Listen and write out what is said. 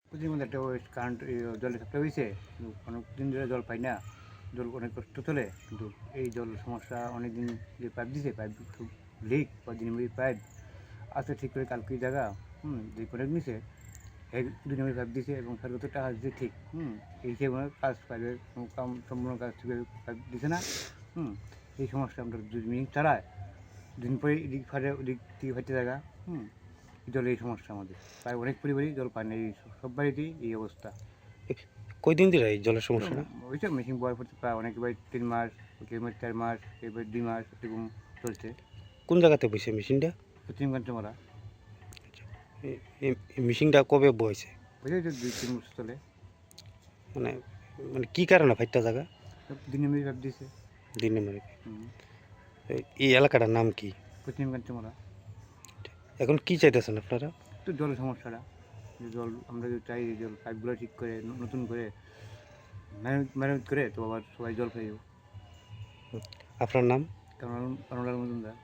প্রতিদিন মধ্যে একটা ওই কারেন্ট জলের সাপ্লাই হয়েছে, কিন্তু অনেক দিন ধরে জল পাই না, জল অনেক কষ্ট চলে। কিন্তু এই জল সমস্যা অনেক দিন যে পাইপ দিছে, পাইপ খুব লিক, কদিন পাইপ আছে ঠিক করে কালকে জায়গা যে কানেক্ট নিছে এই 2 নম্বর পাইপ দিছে এবং সরকার তো টাকা দিচ্ছে ঠিক এই হিসেবে কাজ পাইপের কাম সম্পূর্ণ কাজ ঠিক পাইপ দিছে না। এই সমস্যা আমরা 2 মিনিট চালায়, দিন পরে এদিক ফাটে ওদিক থেকে ফাটে জায়গা জলের এই সমস্যা আমাদের প্রায় অনেক পরিবারই জল পায় না, এই সব বাড়িতেই এই অবস্থা। কয়দিন ধরে এই জলের সমস্যাটা? ওই তো মেশিন বয় করতে প্রায় অনেক বাড়ি 3 মাস, কেউ 4 মাস, কেউ 2 মাস এরকম চলছে। কোন জায়গাতে বসে মেশিনটা? পশ্চিম কাঞ্চমালা। এই মেশিনটা কবে বইছে? ওই যে 2-3 বছর চলে। মানে মানে কি কারণে ফাইটটা জায়গা? দিনে মেয়ে ভাব দিয়েছে। দিনে মানে এই এলাকাটার নাম কি? পশ্চিম কাঞ্চমালা। এখন কি চাইতেছেন আপনারা? তো জলের সমস্যাটা, যে জল আমরা যে চাই জল পাইপগুলো ঠিক করে নতুন করে মেরামত করে তো আবার সবাই জল পাইব। আপনার নাম? কারণ মজুমদার।